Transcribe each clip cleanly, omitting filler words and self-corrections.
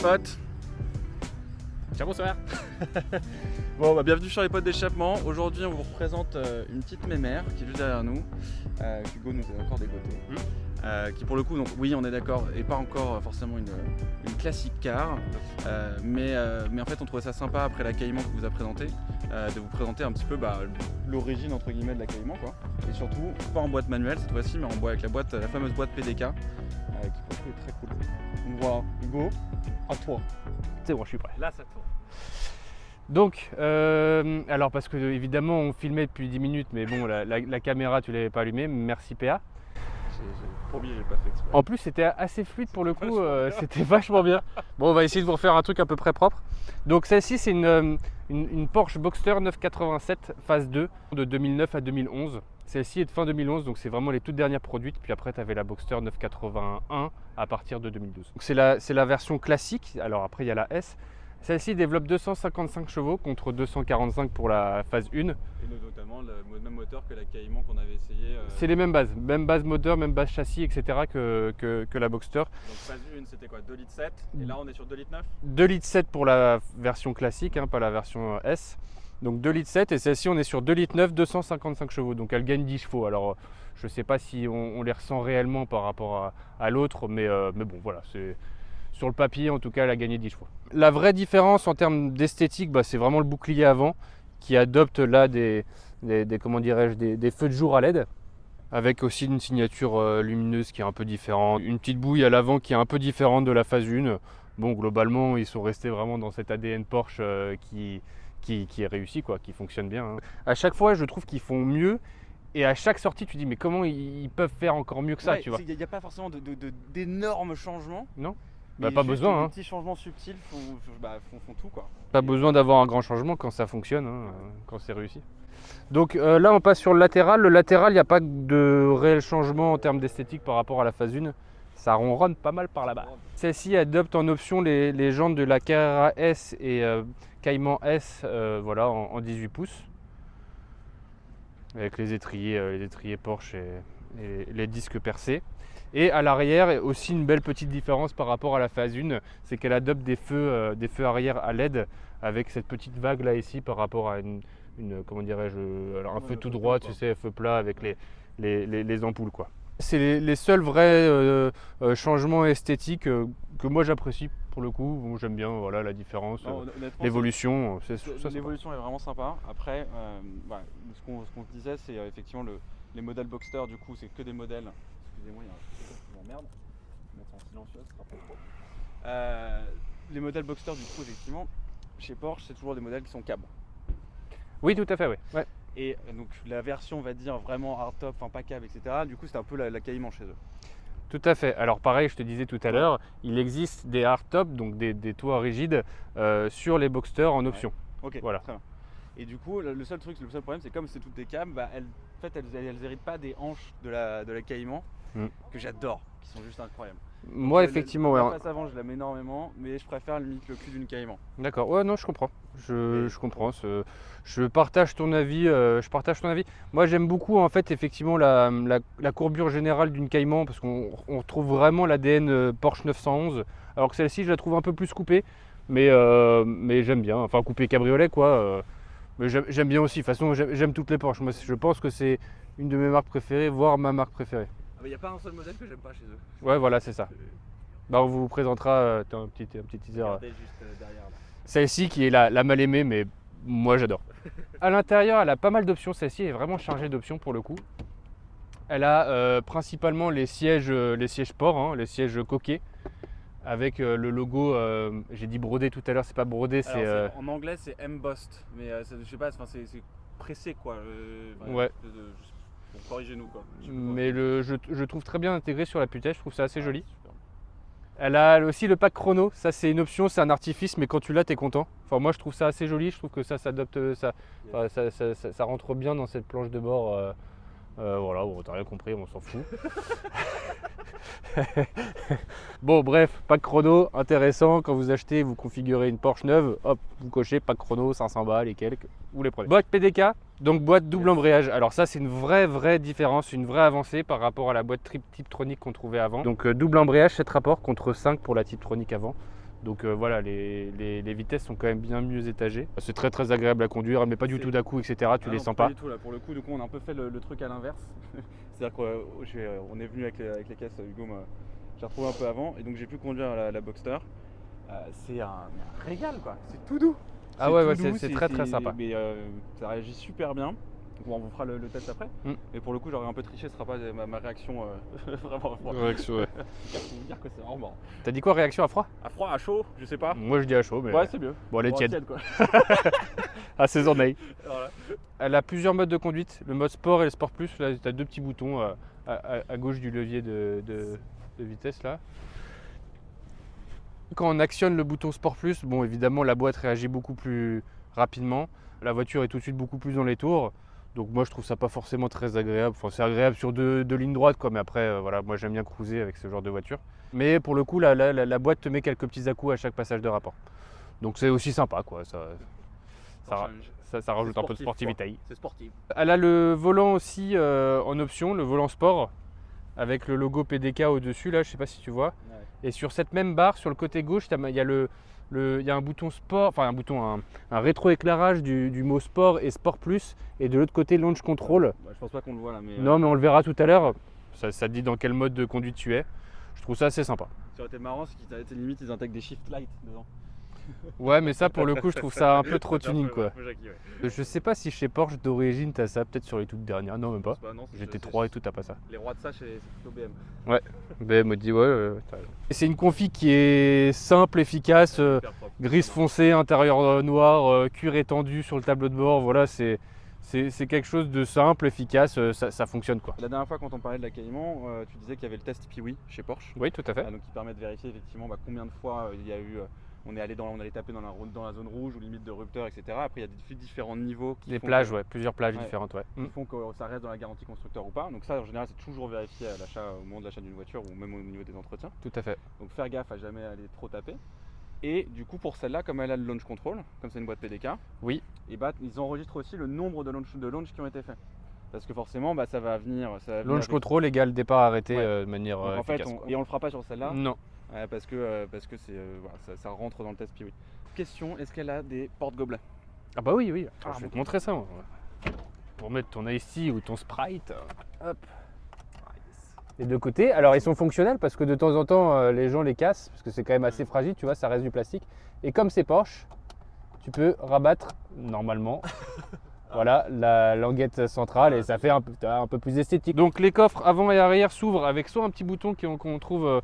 potes. Ciao, bonsoir. Bon, bah, bienvenue sur les potes d'échappement. Aujourd'hui, on vous représente une petite mémère qui est juste derrière nous. Hugo nous a encore dégoté. Qui pour le coup, donc, oui, on est d'accord, et pas encore forcément une classique car, mais en fait, on trouvait ça sympa après la Cayman que vous a présenté, de vous présenter un petit peu l'origine entre guillemets de la Cayman, quoi. Et surtout, pas en boîte manuelle cette fois-ci, mais en boîte avec la fameuse boîte PDK, qui pour le coup est très cool. Donc voilà, Hugo, à toi. C'est bon, je suis prêt. Là, ça tourne. Donc, alors parce que évidemment on filmait depuis 10 minutes, mais bon, la caméra tu l'avais pas allumée, merci PA. J'ai promis, j'ai pas fait exprès. En plus c'était assez fluide pour le coup, c'était vachement bien. Bon, on va essayer de vous refaire un truc à peu près propre. Donc celle-ci c'est une Porsche Boxster 987 phase 2 de 2009 à 2011. Celle-ci est de fin 2011, donc c'est vraiment les toutes dernières produites. Puis après tu avais la Boxster 981 à partir de 2012. Donc c'est la version classique, alors après il y a la S. Celle-ci développe 255 chevaux contre 245 pour la phase 1. Et notamment le même moteur que la Cayman qu'on avait essayé. C'est les mêmes base moteur, même base châssis, etc. que la Boxster. Donc phase 1 c'était quoi, 2,7 litres, et là on est sur 2,9 litres 2,7 litres pour la version classique, hein, pas la version S. Donc 2,7 litres et celle-ci on est sur 2,9 litres, 255 chevaux. Donc elle gagne 10 chevaux. Alors je ne sais pas si on les ressent réellement par rapport à l'autre, mais bon voilà, sur le papier en tout cas elle a gagné 10 chevaux. La vraie différence en termes d'esthétique, c'est vraiment le bouclier avant qui adopte là des feux de jour à LED, avec aussi une signature lumineuse qui est un peu différente, une petite bouille à l'avant qui est un peu différente de la phase 1. Bon, globalement ils sont restés vraiment dans cet ADN Porsche qui est réussi, quoi, qui fonctionne bien, hein. À chaque fois je trouve qu'ils font mieux. Et à chaque sortie, tu dis mais comment ils peuvent faire encore mieux que ça, tu vois. Il n'y a pas forcément d'énormes changements. Non. Pas besoin. Des petits changements subtils font tout, quoi. Pas besoin d'avoir un grand changement quand ça fonctionne, hein, quand c'est réussi. Donc là, on passe sur le latéral. Le latéral, il n'y a pas de réel changement en termes d'esthétique par rapport à la phase 1. Ça ronronne pas mal par là-bas. Celle-ci adopte en option les jantes de la Carrera S et Cayman S, voilà, en 18 pouces. Avec les étriers Porsche et les disques percés. Et à l'arrière, aussi une belle petite différence par rapport à la phase 1, c'est qu'elle adopte des feux arrière à LED avec cette petite vague là ici par rapport à comment dirais-je, alors un feu tout droit, tu sais, feu plat avec les ampoules, quoi. C'est les seuls vrais changements esthétiques que moi j'apprécie pour le coup. Bon, j'aime bien, voilà, la différence, l'évolution. L'évolution est vraiment sympa. Après, ce qu'on se disait, c'est effectivement les modèles Boxster, du coup, c'est que des modèles. Excusez-moi, il y a un truc qui m'emmerde. Je vais mettre en silencieux, ce sera pas trop. Les modèles Boxster, du coup, effectivement, chez Porsche, c'est toujours des modèles qui sont cab. Oui, tout à fait, oui. Ouais. Et donc la version, on va dire, vraiment hardtop, enfin pas cab, etc. Du coup, c'était un peu la Cayman chez eux. Tout à fait. Alors pareil, je te disais tout à l'heure, il existe des hardtop, donc des toits rigides sur les Boxster en option. Ouais. Ok, voilà. Très bien. Et du coup, le seul problème, c'est comme c'est toutes des cabs, elles héritent pas des hanches de la Cayman, que j'adore, qui sont juste incroyables. Moi, effectivement, la face avant, je l'aime énormément, mais je préfère limite le cul d'une Cayman. D'accord. Ouais, non, je comprends. Je comprends. Je partage ton avis. Moi, j'aime beaucoup en fait effectivement la courbure générale d'une Cayman parce qu'on retrouve vraiment l'ADN Porsche 911. Alors que celle-ci, je la trouve un peu plus coupée, mais j'aime bien. Enfin, coupée cabriolet, quoi. Mais j'aime bien aussi. De toute façon, j'aime toutes les Porsche. Moi, je pense que c'est une de mes marques préférées, voire ma marque préférée. Il n'y a pas un seul modèle que j'aime pas chez eux. Ouais, voilà, c'est ça. On vous présentera un petit teaser. Juste derrière là. Celle-ci qui est la mal aimée, mais moi j'adore. À l'intérieur, elle a pas mal d'options. Celle-ci est vraiment chargée d'options pour le coup. Elle a principalement les sièges sport, hein, les sièges coquets, avec le logo. J'ai dit brodé tout à l'heure, c'est pas brodé, c'est. En anglais, c'est embossed, mais je sais pas, c'est pressé, quoi. Ouais. Bon, corrigez-nous, quoi. Mais je trouve très bien intégré sur la putain, je trouve ça assez joli. Super. Elle a aussi le pack chrono, ça c'est une option, c'est un artifice, mais quand tu l'as, t'es content. Enfin, moi je trouve ça assez joli, je trouve que ça s'adopte, ça rentre bien dans cette planche de bord. Voilà, bon, t'as rien compris, on s'en fout. Bon, bref, pack chrono, intéressant. Quand vous achetez, vous configurez une Porsche neuve, hop, vous cochez pack chrono, 500 balles et quelques, vous les prenez. Boîte PDK, donc boîte double embrayage. Alors ça, c'est une vraie différence, une vraie avancée par rapport à la boîte Tiptronic qu'on trouvait avant. Donc double embrayage, 7 rapports contre 5 pour la Tiptronic avant. Donc voilà, les vitesses sont quand même bien mieux étagées. C'est très très agréable à conduire, mais pas du tout d'à-coups, etc. Tu les sens pas pas. du tout, là. Pour le coup, du coup, on a un peu fait le truc à l'inverse. C'est-à-dire qu'on est venu avec les caisses, Hugo j'ai retrouvé un peu avant, et donc j'ai pu conduire la Boxster. C'est un régal, quoi. C'est tout doux. Ah ouais, c'est très très sympa. Mais ça réagit super bien. Bon, on vous fera le test après. Mais pour le coup, j'aurais un peu triché, ce sera pas ma réaction vraiment à froid. Réaction, ouais. Pour vous dire que c'est vraiment marrant. T'as dit quoi, réaction à froid? À froid, à chaud, je sais pas. Moi je dis à chaud, mais. Ouais, c'est mieux. Bon, elle est tiède. quoi. À saisonner. Voilà. Elle a plusieurs modes de conduite, le mode sport et le sport plus. Là, tu as deux petits boutons à gauche du levier de vitesse là. Quand on actionne le bouton sport plus, bon évidemment la boîte réagit beaucoup plus rapidement. La voiture est tout de suite beaucoup plus dans les tours. Donc moi je trouve ça pas forcément très agréable. Enfin, c'est agréable sur deux lignes droites quoi, mais après voilà, moi j'aime bien cruiser avec ce genre de voiture. Mais pour le coup la boîte te met quelques petits à-coups à chaque passage de rapport. Donc c'est aussi sympa quoi. Ça rajoute un peu de sportivité. C'est sportif. Elle a le volant aussi en option, le volant sport, avec le logo PDK au-dessus, là, je sais pas si tu vois. Ouais. Et sur cette même barre, sur le côté gauche, il y a un bouton sport, enfin un rétroéclairage du mot sport et sport plus, et de l'autre côté launch control. Bah, je pense pas qu'on le voit là, mais. Non, mais on le verra tout à l'heure. Ça te dit dans quel mode de conduite tu es. Je trouve ça assez sympa. Ça aurait été marrant, c'est qu'ils limite ils intègrent des shift light dedans. Ouais, mais ça pour le coup je trouve ça un peu trop tuning quoi. Ouais. Je sais pas si chez Porsche d'origine t'as ça, peut-être sur les toutes dernières, non même pas. Non, GT3 et tout t'as pas ça. Les rois de ça c'est plutôt BM. Ouais, BM dit ouais. C'est une config qui est simple, efficace, grise foncée, intérieur noir, cuir étendu sur le tableau de bord, voilà c'est quelque chose de simple, efficace, ça fonctionne quoi. La dernière fois quand on parlait de la Cayman, tu disais qu'il y avait le test Piwi chez Porsche. Oui tout à fait. Donc qui permet de vérifier effectivement combien de fois il y a eu... on est allé taper dans la zone rouge ou limite de rupteur, etc. Après, il y a différents niveaux. Des plages, plusieurs plages différentes, qui font que ça reste dans la garantie constructeur ou pas. Donc ça, en général, c'est toujours vérifié à l'achat, au moment de l'achat d'une voiture ou même au niveau des entretiens. Tout à fait. Donc faire gaffe à jamais aller trop taper. Et du coup, pour celle-là, comme elle a le launch control, comme c'est une boîte PDK, oui. Et ils enregistrent aussi le nombre de launch qui ont été faits. Parce que forcément, ça va venir. Launch control égale départ arrêté de manière efficace. Et on le fera pas sur celle-là. Non. Parce que ça rentre dans le test Piwi. Question, est-ce qu'elle a des porte-gobelets? Ah bah oui. Attends, je vais te montrer ça. Moi. Pour mettre ton Ice-T ou ton Sprite. Hop. Les deux côtés. Alors ils sont fonctionnels parce que de temps en temps les gens les cassent parce que c'est quand même assez fragile, tu vois, ça reste du plastique. Et comme c'est Porsche, tu peux rabattre normalement. Voilà la languette centrale et ça fait un peu plus esthétique. Donc les coffres avant et arrière s'ouvrent avec soit un petit bouton qu'on trouve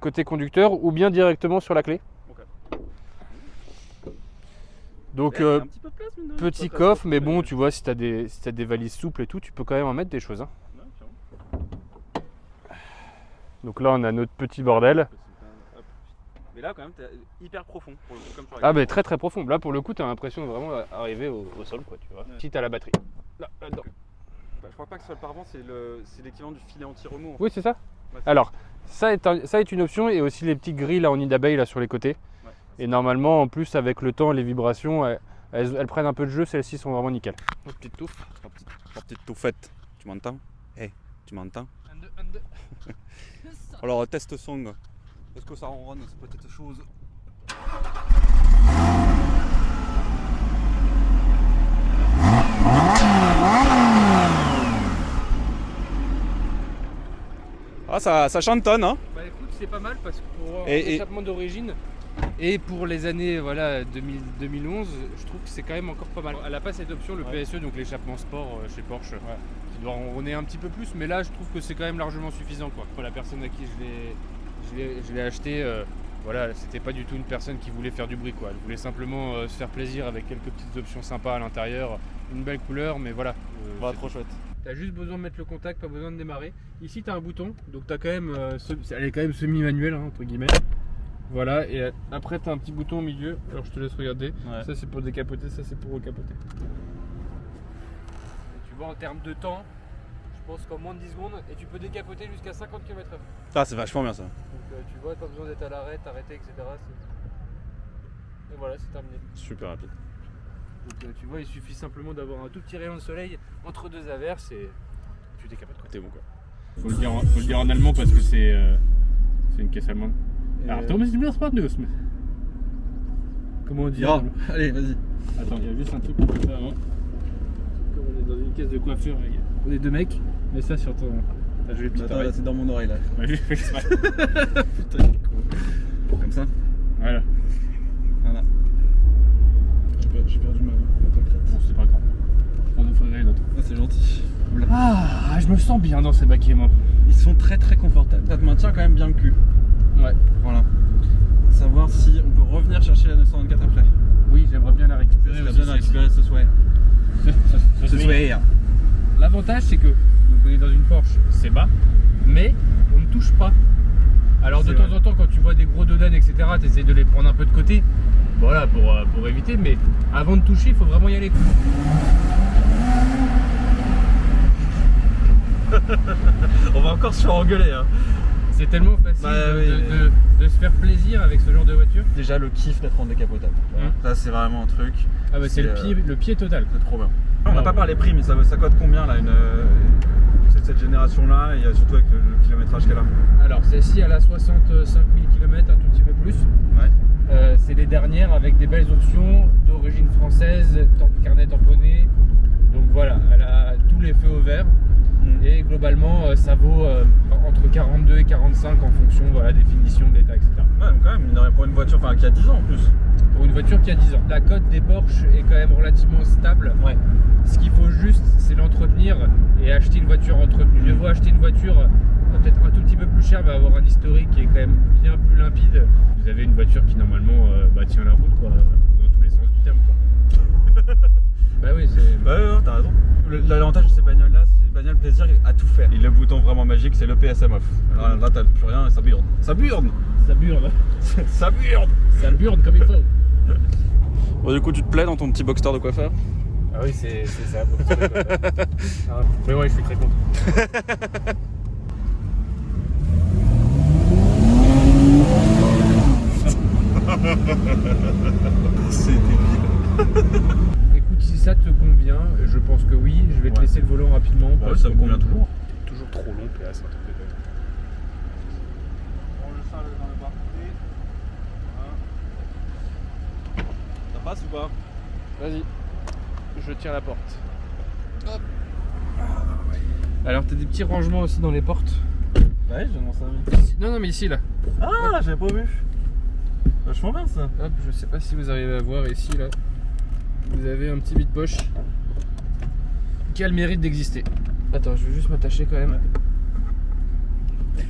côté conducteur ou bien directement sur la clé. Okay. Donc un petit peu de place, petit coffre, mais bon tu vois si tu as des valises souples et tout, tu peux quand même en mettre des choses. Hein. Ouais, donc là on a notre petit bordel. Mais là quand même t'es hyper profond pour le coup, comme sur la mais très très profond. Là pour le coup tu as l'impression de vraiment arriver au sol quoi, tu vois. Ouais. Si tu as la batterie. Là-dedans. Je crois pas que ce soit le pare-vent, c'est l'équivalent du filet anti-remous. Oui c'est ça. Ouais, alors ça est une option et aussi les petites grilles là en nid d'abeille là sur les côtés. Ouais, et normalement en plus avec le temps les vibrations elles prennent un peu de jeu, celles-ci sont vraiment nickel. Oh, petite touffe. Petite touffette. Tu m'entends? Hey, tu m'entends? Un, deux. Alors test song. Est-ce que ça ronronne cette petite chose? Ah ça chantonne hein. Bah écoute c'est pas mal parce que pour l'échappement d'origine et pour les années voilà 2011 je trouve que c'est quand même encore pas mal. Elle n'a pas cette option le PSE donc l'échappement sport chez Porsche qui doit ronronner un petit peu plus mais là je trouve que c'est quand même largement suffisant quoi. Pour la personne à qui je l'ai acheté voilà, c'était pas du tout une personne qui voulait faire du bruit quoi. Elle voulait simplement se faire plaisir avec quelques petites options sympas à l'intérieur, une belle couleur mais voilà. Trop chouette. T'as juste besoin de mettre le contact, pas besoin de démarrer. Ici t'as un bouton, donc t'as quand même, elle est quand même semi-manuelle hein, entre guillemets. Voilà, et après t'as un petit bouton au milieu, alors je te laisse regarder. Ouais. Ça c'est pour décapoter, ça c'est pour recapoter. Et tu vois en termes de temps, je pense qu'en moins de 10 secondes, et tu peux décapoter jusqu'à 50 km/h. Ah c'est vachement bien ça. Donc tu vois, pas besoin d'être à l'arrêt, t'arrêter, etc. Et voilà, c'est terminé. Super rapide. Donc tu vois, il suffit simplement d'avoir un tout petit rayon de soleil entre deux averses et tu décapotes quoi. T'es bon quoi. Faut le dire en allemand parce que c'est une caisse allemande. Alors, Thomas, du bien Spartneus, mais. Comment dire Oh, allez, vas-y. Attends, il y a juste un truc qu'on peut faire avant. Comme on est dans une caisse de coiffure, on est deux mecs, mais ça sur ton. T'as joué petite Attends, oreille. là, c'est dans mon oreille là. Ouais, j'ai fait exprès. Putain, il est con. Comme ça. Voilà. Voilà. J'ai perdu ma crête. Bon, c'est pas grave. On en ferait une autre. Ah, c'est gentil. Ah, je me sens bien dans ces baquets, moi. Ils sont très très confortables. Ça te maintient quand même bien le cul. Ouais. Voilà. Savoir si on peut revenir chercher la 924 après. Oui, j'aimerais bien la récupérer. J'aimerais bien la récupérer ce soir. Ce soir. L'avantage, c'est que donc on est dans une Porsche, c'est bas, mais on ne touche pas. Alors de C'est temps vrai. en temps, quand tu vois des gros dodanes, etc., tu essayes de les prendre un peu de côté, voilà, pour éviter, mais avant de toucher, il faut vraiment y aller. On va encore se faire engueuler. Hein. C'est tellement facile Bah, de se faire plaisir avec ce genre de voiture. Déjà le kiff d'être en décapotable. Ça c'est vraiment un truc. Ah bah c'est le pied total. C'est trop bien. On n'a pas parlé prix, mais ça coûte combien là cette génération là et surtout avec le kilométrage qu'elle a. Alors celle-ci elle a 65 000 km, un tout petit peu plus. Ouais. C'est les dernières avec des belles options d'origine française, carnet tamponné. Donc voilà, elle a tous les feux au vert. Et globalement ça vaut entre 42 et 45 en fonction des finitions, d'état, etc. Ouais, donc quand même, mine de rien, pour une voiture qui a 10 ans en plus. Pour une voiture qui a 10 ans. La cote des Porsche est quand même relativement stable. Ouais. Ce qu'il faut juste, c'est l'entretenir et acheter une voiture entretenue. Je vois acheter une voiture peut-être un tout petit peu plus chère, mais avoir un historique qui est quand même bien plus limpide. Vous avez une voiture qui normalement tient la route, quoi, dans tous les sens du terme, quoi. Bah oui, c'est. Bah ouais, t'as raison. L'avantage de ces bagnoles là, c'est bagnoles plaisir à tout faire. Et le bouton vraiment magique, c'est le PSM off. Alors là, t'as plus rien et ça burne. Ça burne. Ça burne. Ça burne. Ça burne comme il faut. Bon, du coup, tu te plais dans ton petit boxster de coiffeur? Ah oui, c'est ça. Mais ouais, je suis très content. C'est débile. Écoute, si ça te convient, je pense que oui, je vais te laisser le volant rapidement. Bah oui, ça me convient toujours. Toujours trop long, PA, c'est un truc de dingue. On le sale dans le bas côté. Ça passe ou pas? Vas-y, je tiens la porte. Hop. Alors, t'as des petits rangements aussi dans les portes. Ouais, je m'en servis. Non, mais ici, là. Ah, j'avais pas vu. Vachement bien ça. Hop, je sais pas si vous arrivez à voir ici, là. Vous avez un petit vide-poche qui a le mérite d'exister. Attends, je vais juste m'attacher quand même.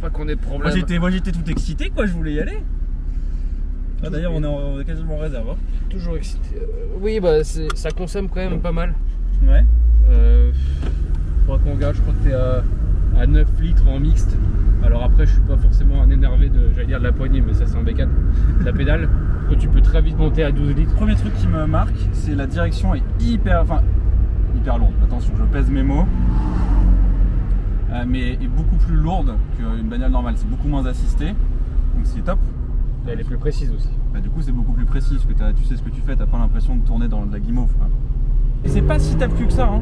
Pas qu'on ait de problème. Moi j'étais tout excité quoi, je voulais y aller. Ah, d'ailleurs on est quasiment en réserve. Hein. Toujours excité. Oui, bah ça consomme quand même pas mal. Ouais. Faudra qu'on regarde, je crois que t'es à 9 litres en mixte. Alors après je suis pas forcément un énervé de la poignée, mais ça c'est en B4. La pédale, que tu peux très vite monter à 12 litres. Premier truc qui me marque, c'est la direction est hyper lourde. Attention, je pèse mes mots. Mais est beaucoup plus lourde qu'une bagnole normale, c'est beaucoup moins assisté. Donc c'est top. Elle est plus précise aussi. Bah, du coup c'est beaucoup plus précis parce que tu sais ce que tu fais, t'as pas l'impression de tourner dans de la guimauve. Hein. Et c'est pas si tape-cul que ça hein.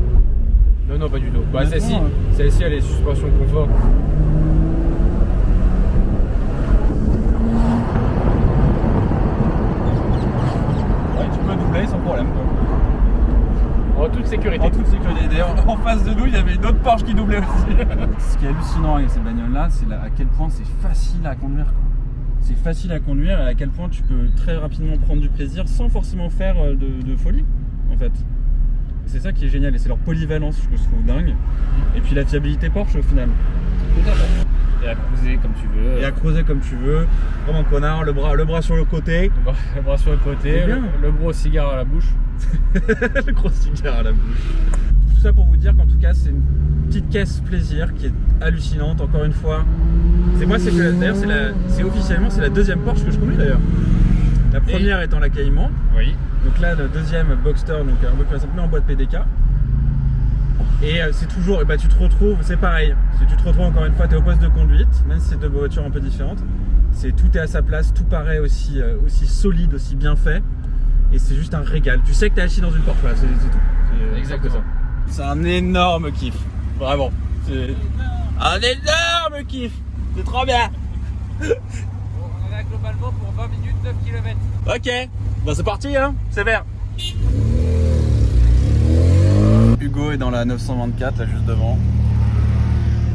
Non, pas du tout. Bah, Honnêtement, celle-ci, elle est suspension confort. Ouais, tu peux doubler sans problème. En toute sécurité. En toute sécurité. D'ailleurs, en face de nous, il y avait une autre Porsche qui doublait aussi. Ce qui est hallucinant avec ces bagnoles-là, c'est à quel point c'est facile à conduire. C'est facile à conduire et à quel point tu peux très rapidement prendre du plaisir sans forcément faire de folie, en fait. C'est ça qui est génial et c'est leur polyvalence que je trouve dingue. Et puis la fiabilité Porsche au final. Tout à fait. Et à cruiser comme tu veux. Et à creuser comme tu veux. Comme un connard, le bras sur le côté. Le bras sur le côté, le gros cigare à la bouche. Le gros cigare à la bouche. Tout ça pour vous dire qu'en tout cas c'est une petite caisse plaisir qui est hallucinante encore une fois. D'ailleurs c'est officiellement c'est la deuxième Porsche que je conduis d'ailleurs. La première étant la Cayman. Oui. Donc là le deuxième Boxster, donc un peu plus simple mais en boîte PDK. Et c'est toujours, tu te retrouves, c'est pareil. Si tu te retrouves encore une fois, tu es au poste de conduite, même si c'est deux voitures un peu différentes. Tout est à sa place, tout paraît aussi solide, aussi bien fait. Et c'est juste un régal. Tu sais que tu es assis dans une Porsche, là, c'est tout. C'est exactement ça. C'est un énorme kiff, vraiment. C'est un énorme kiff. C'est trop bien. On a globalement pour 20 minutes, 9 km. Ok, bah c'est parti hein, c'est vert. Hugo est dans la 924 là juste devant.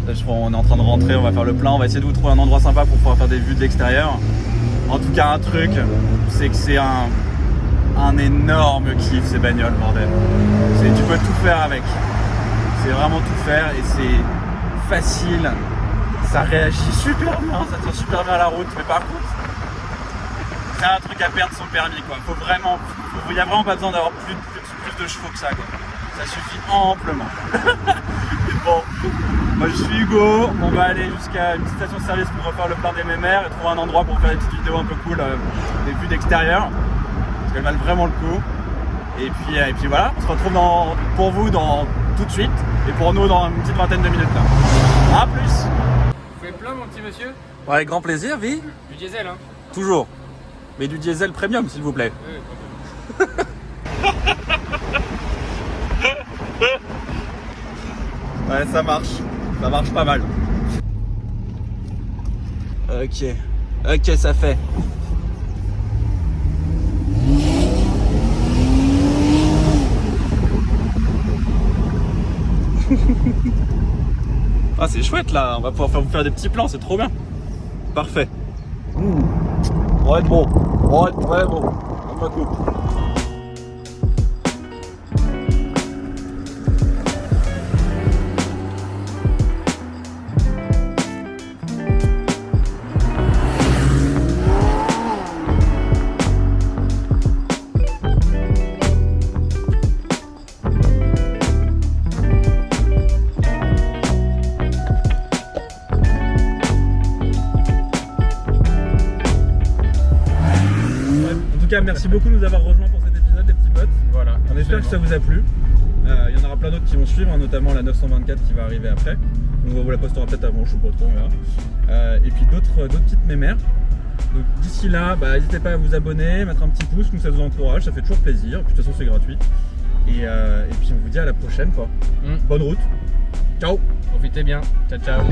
Là, on est en train de rentrer, on va faire le plein, on va essayer de vous trouver un endroit sympa pour pouvoir faire des vues de l'extérieur. En tout cas un truc, c'est que c'est un énorme kiff ces bagnoles bordel. Tu peux tout faire avec. C'est vraiment tout faire et c'est facile. Ça réagit super bien, ça tient super bien à la route, mais par contre c'est un truc à perdre son permis quoi. Il n'y a vraiment pas besoin d'avoir plus de chevaux que ça quoi. Ça suffit amplement. Bon, moi je suis Hugo, on va aller jusqu'à une petite station de service pour refaire le plein des mémères et trouver un endroit pour faire des petites vidéos un peu cool, des vues d'extérieur, parce qu'elles valent vraiment le coup. Et puis voilà, on se retrouve pour vous tout de suite et pour nous dans une petite vingtaine de minutes là. A plus. Vous faites plein mon petit monsieur? Ouais, avec grand plaisir, Vi. Du diesel hein? Toujours. Mais du diesel premium s'il vous plaît. Oui, Ouais, ça marche pas mal. Ok, ça fait. Ah c'est chouette là, on va pouvoir vous faire des petits plans, c'est trop bien. Parfait. On va être bon. On va être très bon. On va couper. Merci beaucoup de nous avoir rejoints pour cet épisode les petits potes. Voilà. On espère que ça vous a plu. Il y en aura plein d'autres qui vont suivre, notamment la 924 qui va arriver après. Donc on vous la postera peut-être avant, je sais pas trop, on verra. Et puis d'autres petites mémères. Donc d'ici là, n'hésitez pas à vous abonner, mettre un petit pouce, nous ça nous encourage, ça fait toujours plaisir. Puis de toute façon c'est gratuit. Et puis on vous dit à la prochaine quoi. Bonne route. Ciao. Profitez bien. Ciao ciao.